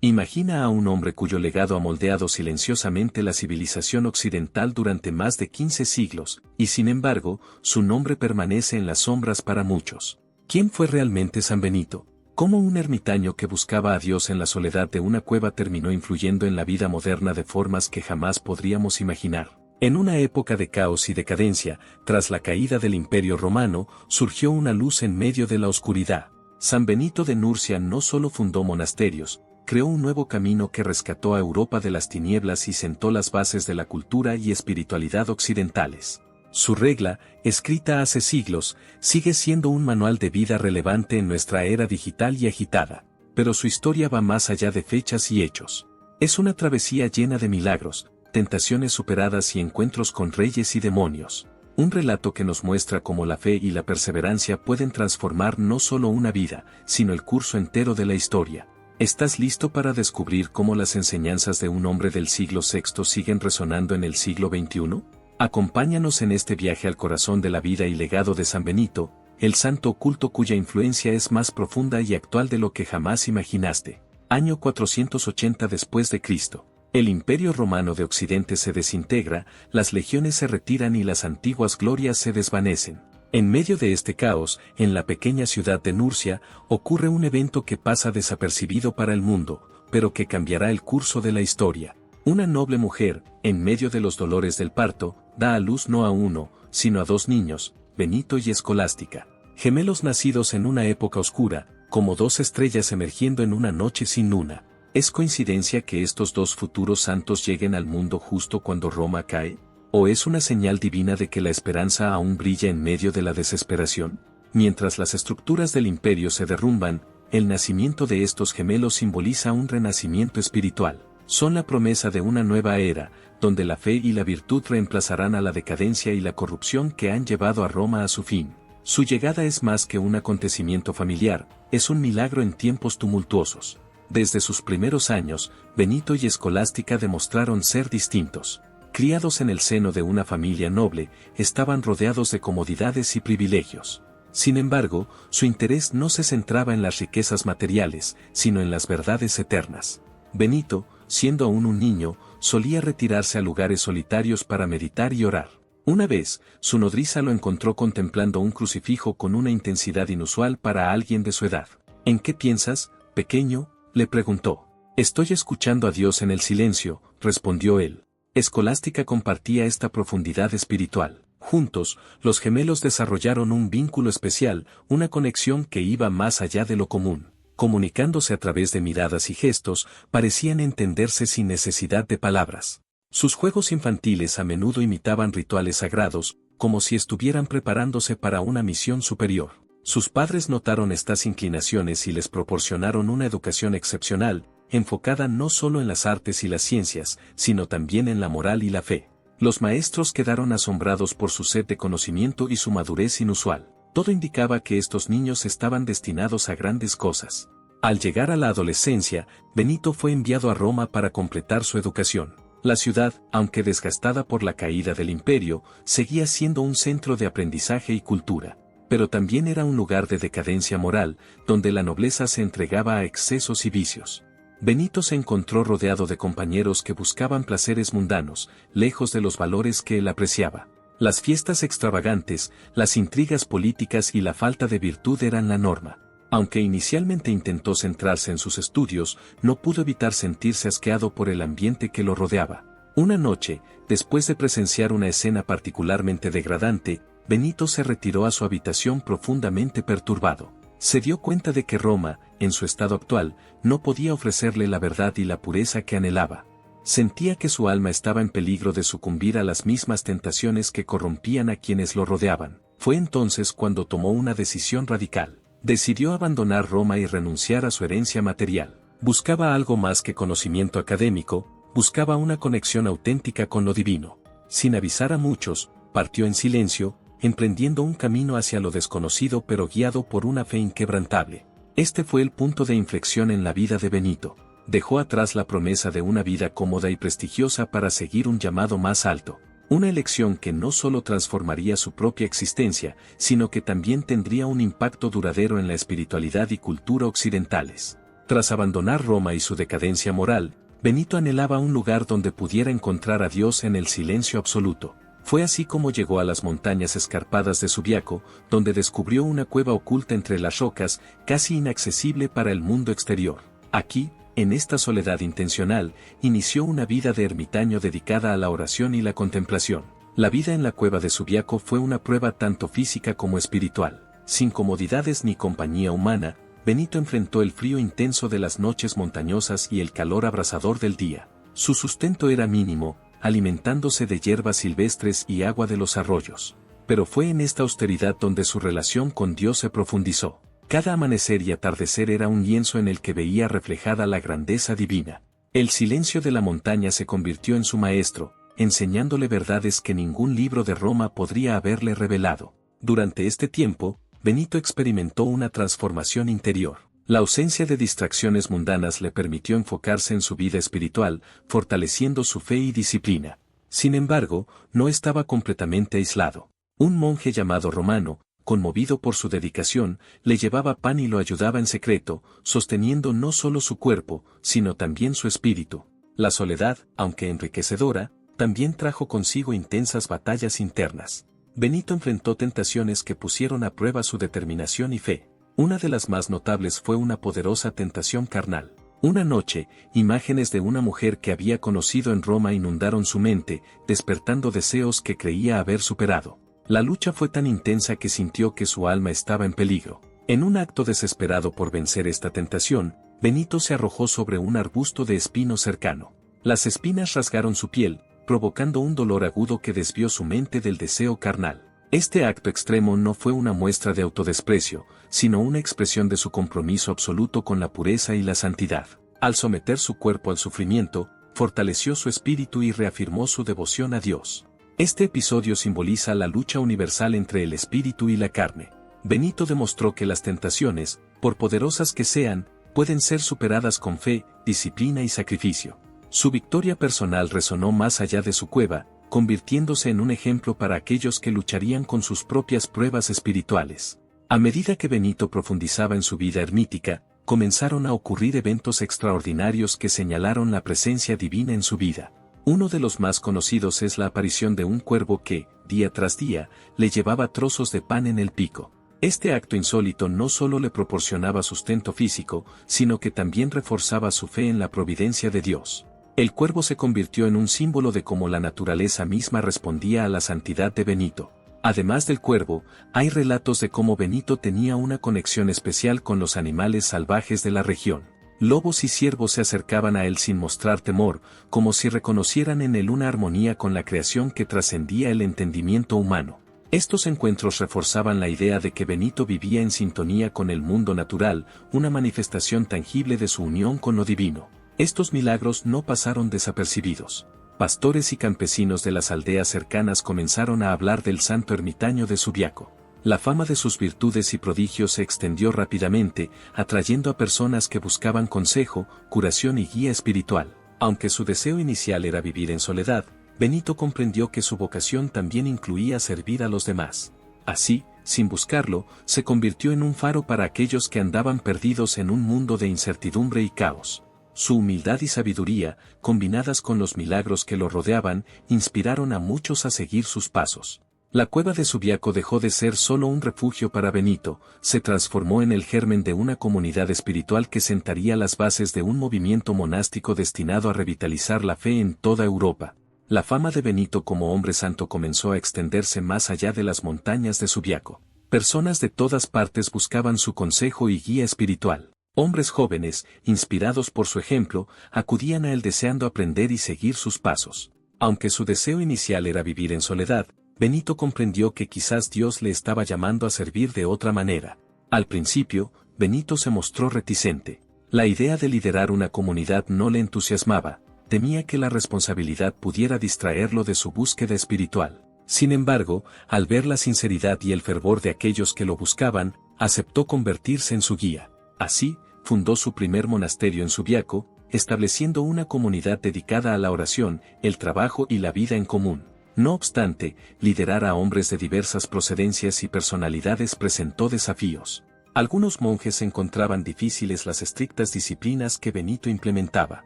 Imagina a un hombre cuyo legado ha moldeado silenciosamente la civilización occidental durante más de 15 siglos, y sin embargo, su nombre permanece en las sombras para muchos. ¿Quién fue realmente San Benito? ¿Cómo un ermitaño que buscaba a Dios en la soledad de una cueva terminó influyendo en la vida moderna de formas que jamás podríamos imaginar? En una época de caos y decadencia, tras la caída del Imperio Romano, surgió una luz en medio de la oscuridad. San Benito de Nurcia no solo fundó monasterios, creó un nuevo camino que rescató a Europa de las tinieblas y sentó las bases de la cultura y espiritualidad occidentales. Su regla, escrita hace siglos, sigue siendo un manual de vida relevante en nuestra era digital y agitada, pero su historia va más allá de fechas y hechos. Es una travesía llena de milagros, tentaciones superadas y encuentros con reyes y demonios. Un relato que nos muestra cómo la fe y la perseverancia pueden transformar no solo una vida, sino el curso entero de la historia. ¿Estás listo para descubrir cómo las enseñanzas de un hombre del siglo VI siguen resonando en el siglo XXI? Acompáñanos en este viaje al corazón de la vida y legado de San Benito, el santo oculto cuya influencia es más profunda y actual de lo que jamás imaginaste. Año 480 después de Cristo. El Imperio Romano de Occidente se desintegra, las legiones se retiran y las antiguas glorias se desvanecen. En medio de este caos, en la pequeña ciudad de Nurcia, ocurre un evento que pasa desapercibido para el mundo, pero que cambiará el curso de la historia. Una noble mujer, en medio de los dolores del parto, da a luz no a uno, sino a dos niños, Benito y Escolástica. Gemelos nacidos en una época oscura, como dos estrellas emergiendo en una noche sin luna. ¿Es coincidencia que estos dos futuros santos lleguen al mundo justo cuando Roma cae? ¿O es una señal divina de que la esperanza aún brilla en medio de la desesperación? Mientras las estructuras del imperio se derrumban, el nacimiento de estos gemelos simboliza un renacimiento espiritual. Son la promesa de una nueva era, donde la fe y la virtud reemplazarán a la decadencia y la corrupción que han llevado a Roma a su fin. Su llegada es más que un acontecimiento familiar, es un milagro en tiempos tumultuosos. Desde sus primeros años, Benito y Escolástica demostraron ser distintos. Criados en el seno de una familia noble, estaban rodeados de comodidades y privilegios. Sin embargo, su interés no se centraba en las riquezas materiales, sino en las verdades eternas. Benito, siendo aún un niño, solía retirarse a lugares solitarios para meditar y orar. Una vez, su nodriza lo encontró contemplando un crucifijo con una intensidad inusual para alguien de su edad. ¿En qué piensas, pequeño?, le preguntó. Estoy escuchando a Dios en el silencio, respondió él. Escolástica compartía esta profundidad espiritual. Juntos, los gemelos desarrollaron un vínculo especial, una conexión que iba más allá de lo común. Comunicándose a través de miradas y gestos, parecían entenderse sin necesidad de palabras. Sus juegos infantiles a menudo imitaban rituales sagrados, como si estuvieran preparándose para una misión superior. Sus padres notaron estas inclinaciones y les proporcionaron una educación excepcional, enfocada no solo en las artes y las ciencias, sino también en la moral y la fe. Los maestros quedaron asombrados por su sed de conocimiento y su madurez inusual. Todo indicaba que estos niños estaban destinados a grandes cosas. Al llegar a la adolescencia, Benito fue enviado a Roma para completar su educación. La ciudad, aunque desgastada por la caída del imperio, seguía siendo un centro de aprendizaje y cultura. Pero también era un lugar de decadencia moral, donde la nobleza se entregaba a excesos y vicios. Benito se encontró rodeado de compañeros que buscaban placeres mundanos, lejos de los valores que él apreciaba. Las fiestas extravagantes, las intrigas políticas y la falta de virtud eran la norma. Aunque inicialmente intentó centrarse en sus estudios, no pudo evitar sentirse asqueado por el ambiente que lo rodeaba. Una noche, después de presenciar una escena particularmente degradante, Benito se retiró a su habitación profundamente perturbado. Se dio cuenta de que Roma, en su estado actual, no podía ofrecerle la verdad y la pureza que anhelaba. Sentía que su alma estaba en peligro de sucumbir a las mismas tentaciones que corrompían a quienes lo rodeaban. Fue entonces cuando tomó una decisión radical. Decidió abandonar Roma y renunciar a su herencia material. Buscaba algo más que conocimiento académico, buscaba una conexión auténtica con lo divino. Sin avisar a muchos, partió en silencio, emprendiendo un camino hacia lo desconocido pero guiado por una fe inquebrantable. Este fue el punto de inflexión en la vida de Benito. Dejó atrás la promesa de una vida cómoda y prestigiosa para seguir un llamado más alto. Una elección que no solo transformaría su propia existencia, sino que también tendría un impacto duradero en la espiritualidad y cultura occidentales. Tras abandonar Roma y su decadencia moral, Benito anhelaba un lugar donde pudiera encontrar a Dios en el silencio absoluto. Fue así como llegó a las montañas escarpadas de Subiaco, donde descubrió una cueva oculta entre las rocas, casi inaccesible para el mundo exterior. Aquí, en esta soledad intencional, inició una vida de ermitaño dedicada a la oración y la contemplación. La vida en la cueva de Subiaco fue una prueba tanto física como espiritual. Sin comodidades ni compañía humana, Benito enfrentó el frío intenso de las noches montañosas y el calor abrasador del día. Su sustento era mínimo, alimentándose de hierbas silvestres y agua de los arroyos. Pero fue en esta austeridad donde su relación con Dios se profundizó. Cada amanecer y atardecer era un lienzo en el que veía reflejada la grandeza divina. El silencio de la montaña se convirtió en su maestro, enseñándole verdades que ningún libro de Roma podría haberle revelado. Durante este tiempo, Benito experimentó una transformación interior. La ausencia de distracciones mundanas le permitió enfocarse en su vida espiritual, fortaleciendo su fe y disciplina. Sin embargo, no estaba completamente aislado. Un monje llamado Romano, conmovido por su dedicación, le llevaba pan y lo ayudaba en secreto, sosteniendo no solo su cuerpo, sino también su espíritu. La soledad, aunque enriquecedora, también trajo consigo intensas batallas internas. Benito enfrentó tentaciones que pusieron a prueba su determinación y fe. Una de las más notables fue una poderosa tentación carnal. Una noche, imágenes de una mujer que había conocido en Roma inundaron su mente, despertando deseos que creía haber superado. La lucha fue tan intensa que sintió que su alma estaba en peligro. En un acto desesperado por vencer esta tentación, Benito se arrojó sobre un arbusto de espinos cercano. Las espinas rasgaron su piel, provocando un dolor agudo que desvió su mente del deseo carnal. Este acto extremo no fue una muestra de autodesprecio, sino una expresión de su compromiso absoluto con la pureza y la santidad. Al someter su cuerpo al sufrimiento, fortaleció su espíritu y reafirmó su devoción a Dios. Este episodio simboliza la lucha universal entre el espíritu y la carne. Benito demostró que las tentaciones, por poderosas que sean, pueden ser superadas con fe, disciplina y sacrificio. Su victoria personal resonó más allá de su cueva, convirtiéndose en un ejemplo para aquellos que lucharían con sus propias pruebas espirituales. A medida que Benito profundizaba en su vida ermítica, comenzaron a ocurrir eventos extraordinarios que señalaron la presencia divina en su vida. Uno de los más conocidos es la aparición de un cuervo que, día tras día, le llevaba trozos de pan en el pico. Este acto insólito no solo le proporcionaba sustento físico, sino que también reforzaba su fe en la providencia de Dios. El cuervo se convirtió en un símbolo de cómo la naturaleza misma respondía a la santidad de Benito. Además del cuervo, hay relatos de cómo Benito tenía una conexión especial con los animales salvajes de la región. Lobos y ciervos se acercaban a él sin mostrar temor, como si reconocieran en él una armonía con la creación que trascendía el entendimiento humano. Estos encuentros reforzaban la idea de que Benito vivía en sintonía con el mundo natural, una manifestación tangible de su unión con lo divino. Estos milagros no pasaron desapercibidos. Pastores y campesinos de las aldeas cercanas comenzaron a hablar del santo ermitaño de Subiaco. La fama de sus virtudes y prodigios se extendió rápidamente, atrayendo a personas que buscaban consejo, curación y guía espiritual. Aunque su deseo inicial era vivir en soledad, Benito comprendió que su vocación también incluía servir a los demás. Así, sin buscarlo, se convirtió en un faro para aquellos que andaban perdidos en un mundo de incertidumbre y caos. Su humildad y sabiduría, combinadas con los milagros que lo rodeaban, inspiraron a muchos a seguir sus pasos. La cueva de Subiaco dejó de ser solo un refugio para Benito, se transformó en el germen de una comunidad espiritual que sentaría las bases de un movimiento monástico destinado a revitalizar la fe en toda Europa. La fama de Benito como hombre santo comenzó a extenderse más allá de las montañas de Subiaco. Personas de todas partes buscaban su consejo y guía espiritual. Hombres jóvenes, inspirados por su ejemplo, acudían a él deseando aprender y seguir sus pasos. Aunque su deseo inicial era vivir en soledad, Benito comprendió que quizás Dios le estaba llamando a servir de otra manera. Al principio, Benito se mostró reticente. La idea de liderar una comunidad no le entusiasmaba, temía que la responsabilidad pudiera distraerlo de su búsqueda espiritual. Sin embargo, al ver la sinceridad y el fervor de aquellos que lo buscaban, aceptó convertirse en su guía. Así, fundó su primer monasterio en Subiaco, estableciendo una comunidad dedicada a la oración, el trabajo y la vida en común. No obstante, liderar a hombres de diversas procedencias y personalidades presentó desafíos. Algunos monjes encontraban difíciles las estrictas disciplinas que Benito implementaba.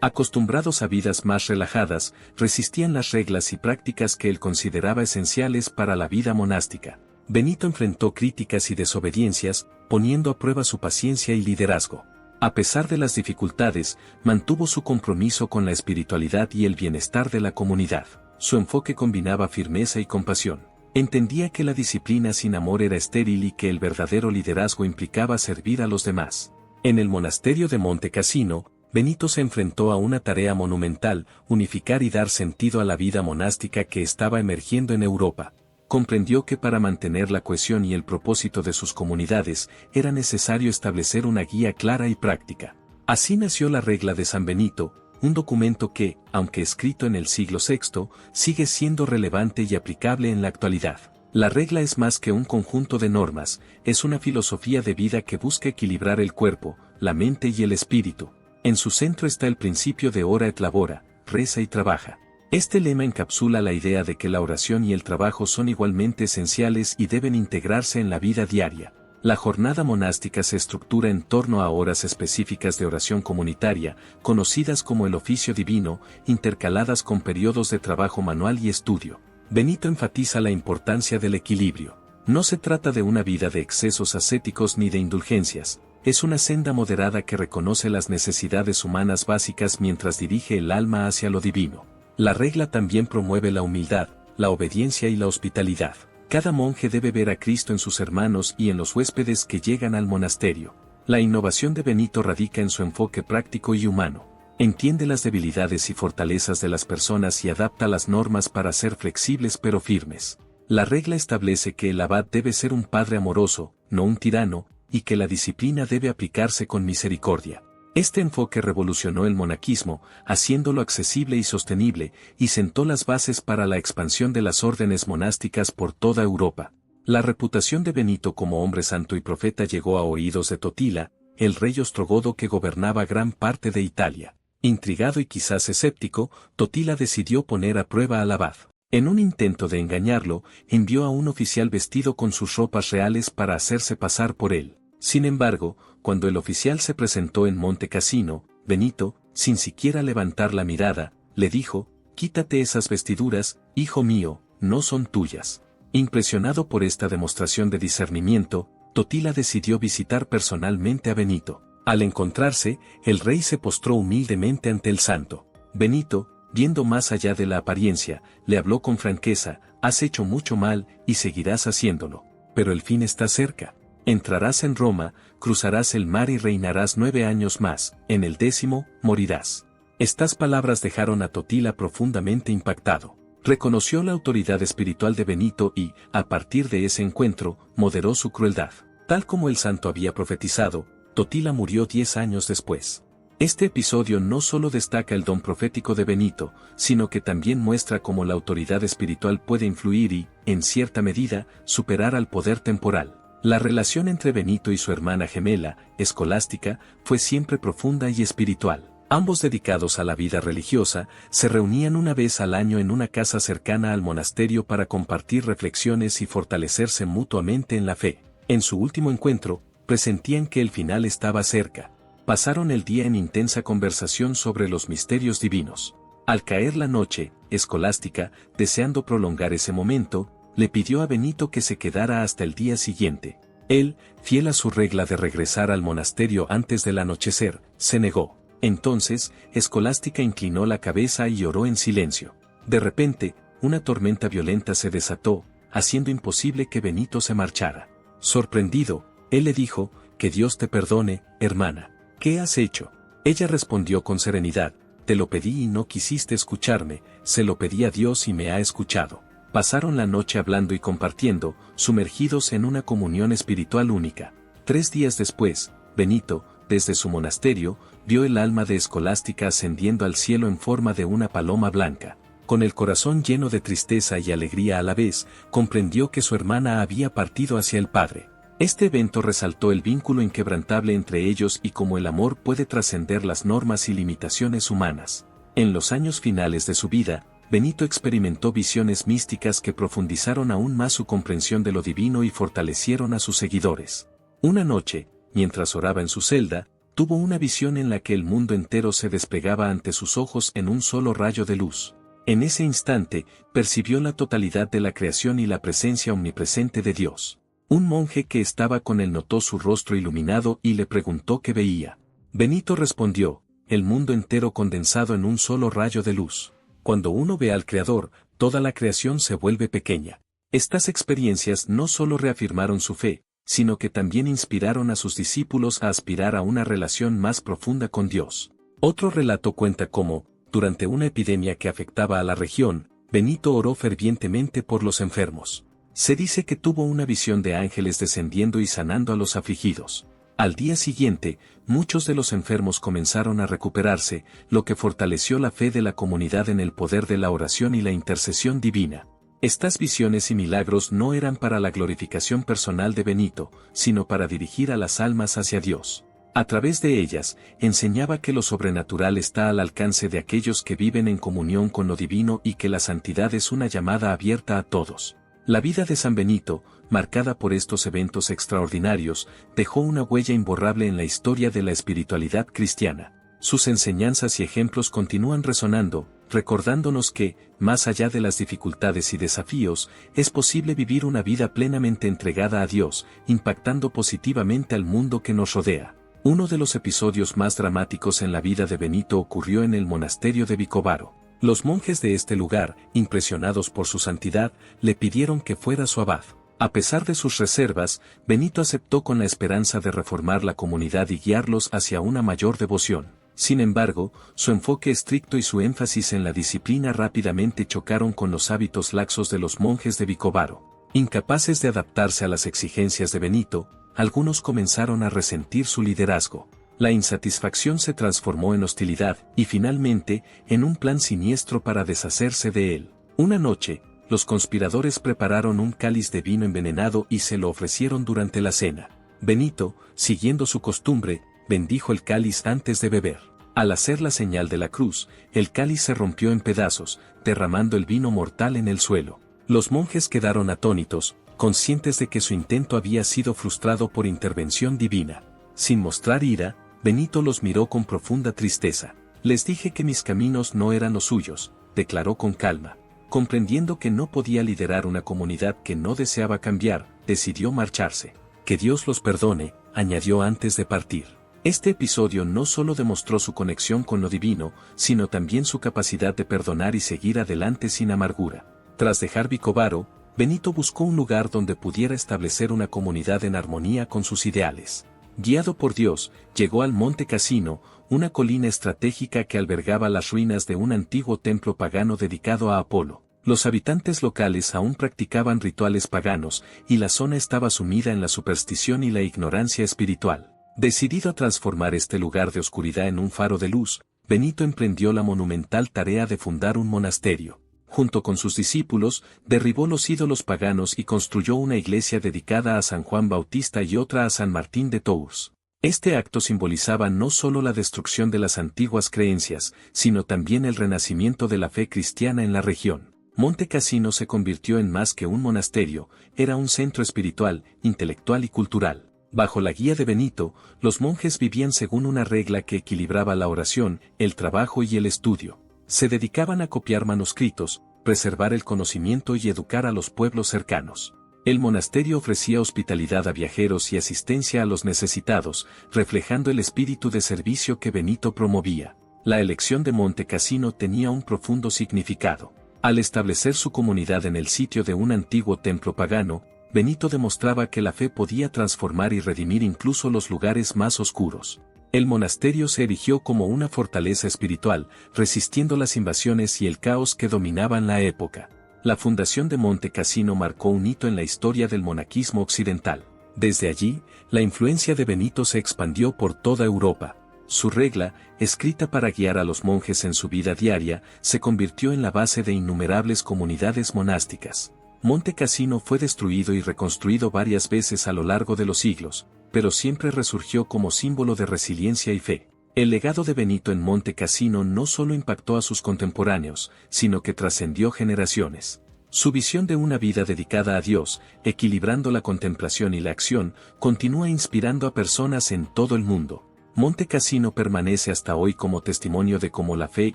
Acostumbrados a vidas más relajadas, resistían las reglas y prácticas que él consideraba esenciales para la vida monástica. Benito enfrentó críticas y desobediencias, poniendo a prueba su paciencia y liderazgo. A pesar de las dificultades, mantuvo su compromiso con la espiritualidad y el bienestar de la comunidad. Su enfoque combinaba firmeza y compasión. Entendía que la disciplina sin amor era estéril y que el verdadero liderazgo implicaba servir a los demás. En el monasterio de Monte Cassino, Benito se enfrentó a una tarea monumental: unificar y dar sentido a la vida monástica que estaba emergiendo en Europa. Comprendió que para mantener la cohesión y el propósito de sus comunidades, era necesario establecer una guía clara y práctica. Así nació la Regla de San Benito, un documento que, aunque escrito en el siglo VI, sigue siendo relevante y aplicable en la actualidad. La regla es más que un conjunto de normas, es una filosofía de vida que busca equilibrar el cuerpo, la mente y el espíritu. En su centro está el principio de ora et labora, reza y trabaja. Este lema encapsula la idea de que la oración y el trabajo son igualmente esenciales y deben integrarse en la vida diaria. La jornada monástica se estructura en torno a horas específicas de oración comunitaria, conocidas como el oficio divino, intercaladas con periodos de trabajo manual y estudio. Benito enfatiza la importancia del equilibrio. No se trata de una vida de excesos ascéticos ni de indulgencias. Es una senda moderada que reconoce las necesidades humanas básicas mientras dirige el alma hacia lo divino. La regla también promueve la humildad, la obediencia y la hospitalidad. Cada monje debe ver a Cristo en sus hermanos y en los huéspedes que llegan al monasterio. La innovación de Benito radica en su enfoque práctico y humano. Entiende las debilidades y fortalezas de las personas y adapta las normas para ser flexibles pero firmes. La regla establece que el abad debe ser un padre amoroso, no un tirano, y que la disciplina debe aplicarse con misericordia. Este enfoque revolucionó el monaquismo, haciéndolo accesible y sostenible, y sentó las bases para la expansión de las órdenes monásticas por toda Europa. La reputación de Benito como hombre santo y profeta llegó a oídos de Totila, el rey ostrogodo que gobernaba gran parte de Italia. Intrigado y quizás escéptico, Totila decidió poner a prueba al abad. En un intento de engañarlo, envió a un oficial vestido con sus ropas reales para hacerse pasar por él. Sin embargo, cuando el oficial se presentó en Monte Cassino, Benito, sin siquiera levantar la mirada, le dijo: «Quítate esas vestiduras, hijo mío, no son tuyas». Impresionado por esta demostración de discernimiento, Totila decidió visitar personalmente a Benito. Al encontrarse, el rey se postró humildemente ante el santo. Benito, viendo más allá de la apariencia, le habló con franqueza: «Has hecho mucho mal, y seguirás haciéndolo. Pero el fin está cerca. Entrarás en Roma, cruzarás el mar y reinarás 9 años más, en el 10º, morirás». Estas palabras dejaron a Totila profundamente impactado. Reconoció la autoridad espiritual de Benito y, a partir de ese encuentro, moderó su crueldad. Tal como el santo había profetizado, Totila murió 10 años después. Este episodio no solo destaca el don profético de Benito, sino que también muestra cómo la autoridad espiritual puede influir y, en cierta medida, superar al poder temporal. La relación entre Benito y su hermana gemela, Escolástica, fue siempre profunda y espiritual. Ambos, dedicados a la vida religiosa, se reunían una vez al año en una casa cercana al monasterio para compartir reflexiones y fortalecerse mutuamente en la fe. En su último encuentro, presentían que el final estaba cerca. Pasaron el día en intensa conversación sobre los misterios divinos. Al caer la noche, Escolástica, deseando prolongar ese momento, le pidió a Benito que se quedara hasta el día siguiente. Él, fiel a su regla de regresar al monasterio antes del anochecer, se negó. Entonces, Escolástica inclinó la cabeza y oró en silencio. De repente, una tormenta violenta se desató, haciendo imposible que Benito se marchara. Sorprendido, él le dijo: «Que Dios te perdone, hermana. ¿Qué has hecho?». Ella respondió con serenidad: «Te lo pedí y no quisiste escucharme, se lo pedí a Dios y me ha escuchado». Pasaron la noche hablando y compartiendo, sumergidos en una comunión espiritual única. 3 días después, Benito, desde su monasterio, vio el alma de Escolástica ascendiendo al cielo en forma de una paloma blanca. Con el corazón lleno de tristeza y alegría a la vez, comprendió que su hermana había partido hacia el Padre. Este evento resaltó el vínculo inquebrantable entre ellos y cómo el amor puede trascender las normas y limitaciones humanas. En los años finales de su vida, Benito experimentó visiones místicas que profundizaron aún más su comprensión de lo divino y fortalecieron a sus seguidores. Una noche, mientras oraba en su celda, tuvo una visión en la que el mundo entero se despegaba ante sus ojos en un solo rayo de luz. En ese instante, percibió la totalidad de la creación y la presencia omnipresente de Dios. Un monje que estaba con él notó su rostro iluminado y le preguntó qué veía. Benito respondió, el mundo entero condensado en un solo rayo de luz. Cuando uno ve al Creador, toda la creación se vuelve pequeña. Estas experiencias no solo reafirmaron su fe, sino que también inspiraron a sus discípulos a aspirar a una relación más profunda con Dios. Otro relato cuenta cómo, durante una epidemia que afectaba a la región, Benito oró fervientemente por los enfermos. Se dice que tuvo una visión de ángeles descendiendo y sanando a los afligidos. Al día siguiente, muchos de los enfermos comenzaron a recuperarse, lo que fortaleció la fe de la comunidad en el poder de la oración y la intercesión divina. Estas visiones y milagros no eran para la glorificación personal de Benito, sino para dirigir a las almas hacia Dios. A través de ellas, enseñaba que lo sobrenatural está al alcance de aquellos que viven en comunión con lo divino y que la santidad es una llamada abierta a todos. La vida de San Benito, marcada por estos eventos extraordinarios, dejó una huella imborrable en la historia de la espiritualidad cristiana. Sus enseñanzas y ejemplos continúan resonando, recordándonos que, más allá de las dificultades y desafíos, es posible vivir una vida plenamente entregada a Dios, impactando positivamente al mundo que nos rodea. Uno de los episodios más dramáticos en la vida de Benito ocurrió en el monasterio de Vicovaro. Los monjes de este lugar, impresionados por su santidad, le pidieron que fuera su abad. A pesar de sus reservas, Benito aceptó con la esperanza de reformar la comunidad y guiarlos hacia una mayor devoción. Sin embargo, su enfoque estricto y su énfasis en la disciplina rápidamente chocaron con los hábitos laxos de los monjes de Vicovaro. Incapaces de adaptarse a las exigencias de Benito, algunos comenzaron a resentir su liderazgo. La insatisfacción se transformó en hostilidad y finalmente en un plan siniestro para deshacerse de él. Una noche, los conspiradores prepararon un cáliz de vino envenenado y se lo ofrecieron durante la cena. Benito, siguiendo su costumbre, bendijo el cáliz antes de beber. Al hacer la señal de la cruz, el cáliz se rompió en pedazos, derramando el vino mortal en el suelo. Los monjes quedaron atónitos, conscientes de que su intento había sido frustrado por intervención divina. Sin mostrar ira, Benito los miró con profunda tristeza. Les dije que mis caminos no eran los suyos, declaró con calma. Comprendiendo que no podía liderar una comunidad que no deseaba cambiar, decidió marcharse. Que Dios los perdone, añadió antes de partir. Este episodio no solo demostró su conexión con lo divino, sino también su capacidad de perdonar y seguir adelante sin amargura. Tras dejar Vicovaro, Benito buscó un lugar donde pudiera establecer una comunidad en armonía con sus ideales. Guiado por Dios, llegó al Monte Cassino, una colina estratégica que albergaba las ruinas de un antiguo templo pagano dedicado a Apolo. Los habitantes locales aún practicaban rituales paganos, y la zona estaba sumida en la superstición y la ignorancia espiritual. Decidido a transformar este lugar de oscuridad en un faro de luz, Benito emprendió la monumental tarea de fundar un monasterio. Junto con sus discípulos, derribó los ídolos paganos y construyó una iglesia dedicada a San Juan Bautista y otra a San Martín de Tours. Este acto simbolizaba no solo la destrucción de las antiguas creencias, sino también el renacimiento de la fe cristiana en la región. Monte Cassino se convirtió en más que un monasterio, era un centro espiritual, intelectual y cultural. Bajo la guía de Benito, los monjes vivían según una regla que equilibraba la oración, el trabajo y el estudio. Se dedicaban a copiar manuscritos, preservar el conocimiento y educar a los pueblos cercanos. El monasterio ofrecía hospitalidad a viajeros y asistencia a los necesitados, reflejando el espíritu de servicio que Benito promovía. La elección de Monte Cassino tenía un profundo significado. Al establecer su comunidad en el sitio de un antiguo templo pagano, Benito demostraba que la fe podía transformar y redimir incluso los lugares más oscuros. El monasterio se erigió como una fortaleza espiritual, resistiendo las invasiones y el caos que dominaban la época. La fundación de Monte Cassino marcó un hito en la historia del monaquismo occidental. Desde allí, la influencia de Benito se expandió por toda Europa. Su regla, escrita para guiar a los monjes en su vida diaria, se convirtió en la base de innumerables comunidades monásticas. Monte Cassino fue destruido y reconstruido varias veces a lo largo de los siglos, pero siempre resurgió como símbolo de resiliencia y fe. El legado de Benito en Monte Cassino no solo impactó a sus contemporáneos, sino que trascendió generaciones. Su visión de una vida dedicada a Dios, equilibrando la contemplación y la acción, continúa inspirando a personas en todo el mundo. Monte Cassino permanece hasta hoy como testimonio de cómo la fe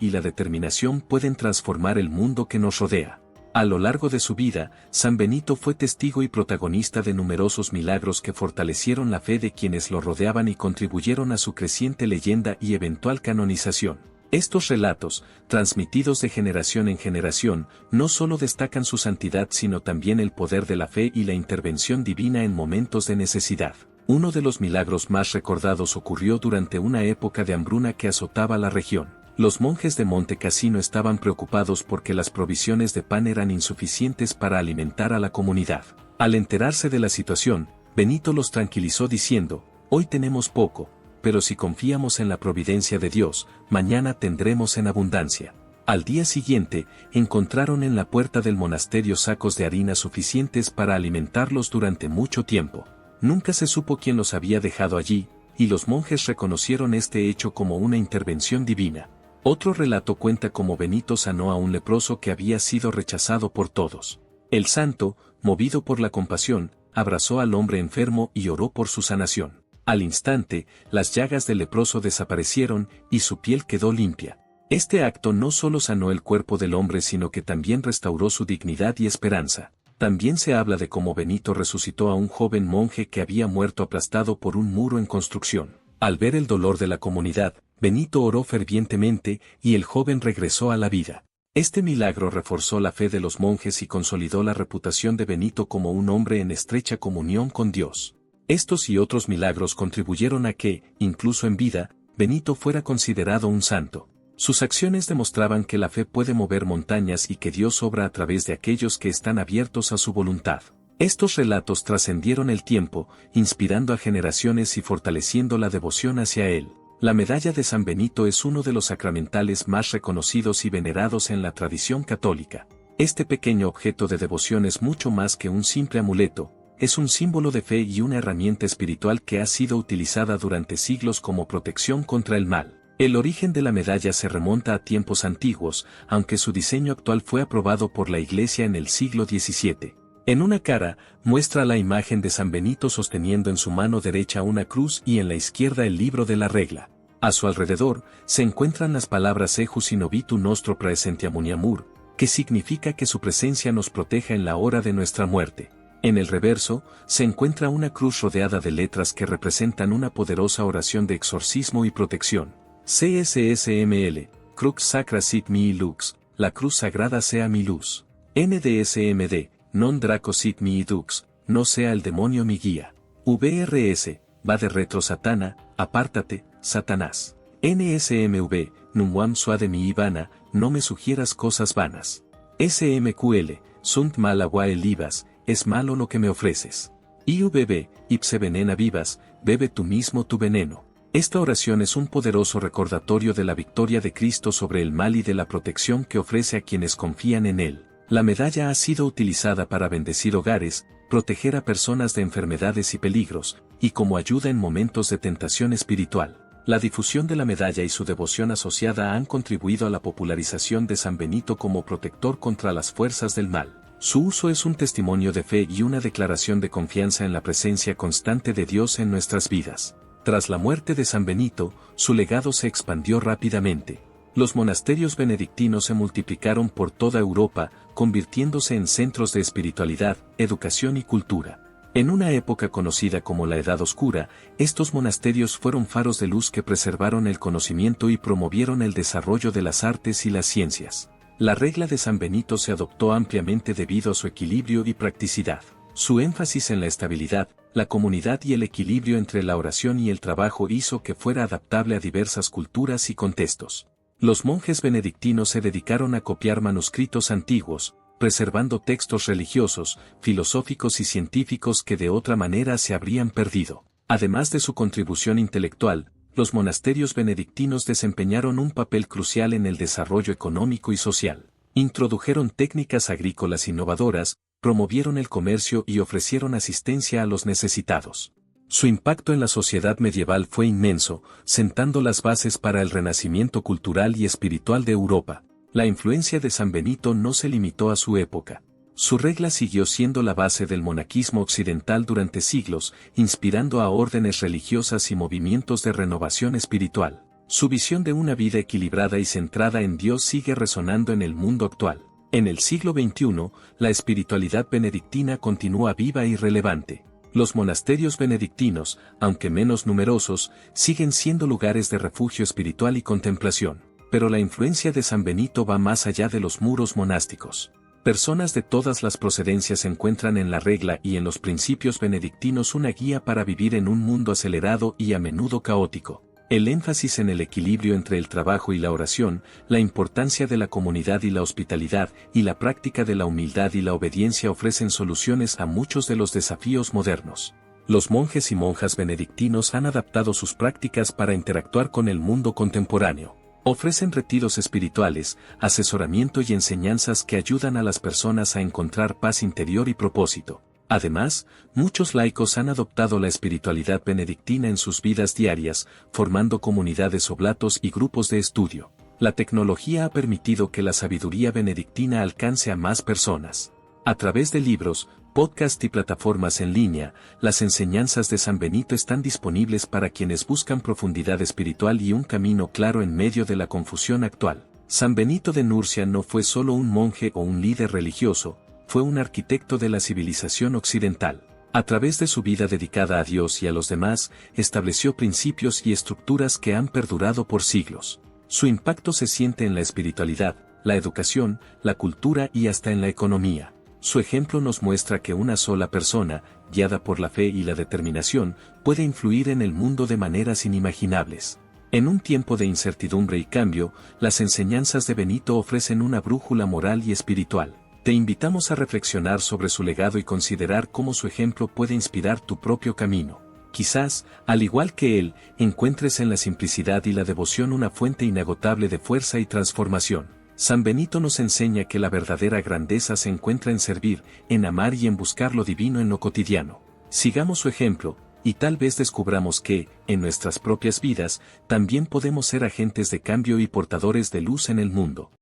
y la determinación pueden transformar el mundo que nos rodea. A lo largo de su vida, San Benito fue testigo y protagonista de numerosos milagros que fortalecieron la fe de quienes lo rodeaban y contribuyeron a su creciente leyenda y eventual canonización. Estos relatos, transmitidos de generación en generación, no solo destacan su santidad sino también el poder de la fe y la intervención divina en momentos de necesidad. Uno de los milagros más recordados ocurrió durante una época de hambruna que azotaba la región. Los monjes de Monte Cassino estaban preocupados porque las provisiones de pan eran insuficientes para alimentar a la comunidad. Al enterarse de la situación, Benito los tranquilizó diciendo: «Hoy tenemos poco, pero si confiamos en la providencia de Dios, mañana tendremos en abundancia». Al día siguiente, encontraron en la puerta del monasterio sacos de harina suficientes para alimentarlos durante mucho tiempo. Nunca se supo quién los había dejado allí, y los monjes reconocieron este hecho como una intervención divina. Otro relato cuenta cómo Benito sanó a un leproso que había sido rechazado por todos. El santo, movido por la compasión, abrazó al hombre enfermo y oró por su sanación. Al instante, las llagas del leproso desaparecieron y su piel quedó limpia. Este acto no solo sanó el cuerpo del hombre sino que también restauró su dignidad y esperanza. También se habla de cómo Benito resucitó a un joven monje que había muerto aplastado por un muro en construcción. Al ver el dolor de la comunidad, Benito oró fervientemente y el joven regresó a la vida. Este milagro reforzó la fe de los monjes y consolidó la reputación de Benito como un hombre en estrecha comunión con Dios. Estos y otros milagros contribuyeron a que, incluso en vida, Benito fuera considerado un santo. Sus acciones demostraban que la fe puede mover montañas y que Dios obra a través de aquellos que están abiertos a su voluntad. Estos relatos trascendieron el tiempo, inspirando a generaciones y fortaleciendo la devoción hacia él. La medalla de San Benito es uno de los sacramentales más reconocidos y venerados en la tradición católica. Este pequeño objeto de devoción es mucho más que un simple amuleto, es un símbolo de fe y una herramienta espiritual que ha sido utilizada durante siglos como protección contra el mal. El origen de la medalla se remonta a tiempos antiguos, aunque su diseño actual fue aprobado por la Iglesia en el siglo XVII. En una cara, muestra la imagen de San Benito sosteniendo en su mano derecha una cruz y en la izquierda el libro de la regla. A su alrededor, se encuentran las palabras Ejus in obitu nostro praesentiamuniamur, que significa que su presencia nos proteja en la hora de nuestra muerte. En el reverso, se encuentra una cruz rodeada de letras que representan una poderosa oración de exorcismo y protección. CSSML, Crux Sacra Sit Mihi Lux, la cruz sagrada sea mi luz. NDSMD, Non Draco Sit Mihi Dux, no sea el demonio mi guía. VRS, va de retro Satana, apártate, Satanás. NSMV, Numwam Suade mi Ivana, no me sugieras cosas vanas. SMQL, Sunt mal agua elivas, es malo lo que me ofreces. IUBB, Ipse venena vivas, bebe tú mismo tu veneno. Esta oración es un poderoso recordatorio de la victoria de Cristo sobre el mal y de la protección que ofrece a quienes confían en Él. La medalla ha sido utilizada para bendecir hogares, proteger a personas de enfermedades y peligros, y como ayuda en momentos de tentación espiritual. La difusión de la medalla y su devoción asociada han contribuido a la popularización de San Benito como protector contra las fuerzas del mal. Su uso es un testimonio de fe y una declaración de confianza en la presencia constante de Dios en nuestras vidas. Tras la muerte de San Benito, su legado se expandió rápidamente. Los monasterios benedictinos se multiplicaron por toda Europa, convirtiéndose en centros de espiritualidad, educación y cultura. En una época conocida como la Edad Oscura, estos monasterios fueron faros de luz que preservaron el conocimiento y promovieron el desarrollo de las artes y las ciencias. La regla de San Benito se adoptó ampliamente debido a su equilibrio y practicidad. Su énfasis en la estabilidad, la comunidad y el equilibrio entre la oración y el trabajo hizo que fuera adaptable a diversas culturas y contextos. Los monjes benedictinos se dedicaron a copiar manuscritos antiguos, preservando textos religiosos, filosóficos y científicos que de otra manera se habrían perdido. Además de su contribución intelectual, los monasterios benedictinos desempeñaron un papel crucial en el desarrollo económico y social. Introdujeron técnicas agrícolas innovadoras, promovieron el comercio y ofrecieron asistencia a los necesitados. Su impacto en la sociedad medieval fue inmenso, sentando las bases para el renacimiento cultural y espiritual de Europa. La influencia de San Benito no se limitó a su época. Su regla siguió siendo la base del monaquismo occidental durante siglos, inspirando a órdenes religiosas y movimientos de renovación espiritual. Su visión de una vida equilibrada y centrada en Dios sigue resonando en el mundo actual. En el siglo XXI, la espiritualidad benedictina continúa viva y relevante. Los monasterios benedictinos, aunque menos numerosos, siguen siendo lugares de refugio espiritual y contemplación. Pero la influencia de San Benito va más allá de los muros monásticos. Personas de todas las procedencias encuentran en la regla y en los principios benedictinos una guía para vivir en un mundo acelerado y a menudo caótico. El énfasis en el equilibrio entre el trabajo y la oración, la importancia de la comunidad y la hospitalidad, y la práctica de la humildad y la obediencia ofrecen soluciones a muchos de los desafíos modernos. Los monjes y monjas benedictinos han adaptado sus prácticas para interactuar con el mundo contemporáneo. Ofrecen retiros espirituales, asesoramiento y enseñanzas que ayudan a las personas a encontrar paz interior y propósito. Además, muchos laicos han adoptado la espiritualidad benedictina en sus vidas diarias, formando comunidades oblatos y grupos de estudio. La tecnología ha permitido que la sabiduría benedictina alcance a más personas. A través de libros, podcasts y plataformas en línea, las enseñanzas de San Benito están disponibles para quienes buscan profundidad espiritual y un camino claro en medio de la confusión actual. San Benito de Nursia no fue solo un monje o un líder religioso, fue un arquitecto de la civilización occidental. A través de su vida dedicada a Dios y a los demás, estableció principios y estructuras que han perdurado por siglos. Su impacto se siente en la espiritualidad, la educación, la cultura y hasta en la economía. Su ejemplo nos muestra que una sola persona, guiada por la fe y la determinación, puede influir en el mundo de maneras inimaginables. En un tiempo de incertidumbre y cambio, las enseñanzas de Benito ofrecen una brújula moral y espiritual. Te invitamos a reflexionar sobre su legado y considerar cómo su ejemplo puede inspirar tu propio camino. Quizás, al igual que él, encuentres en la simplicidad y la devoción una fuente inagotable de fuerza y transformación. San Benito nos enseña que la verdadera grandeza se encuentra en servir, en amar y en buscar lo divino en lo cotidiano. Sigamos su ejemplo, y tal vez descubramos que, en nuestras propias vidas, también podemos ser agentes de cambio y portadores de luz en el mundo.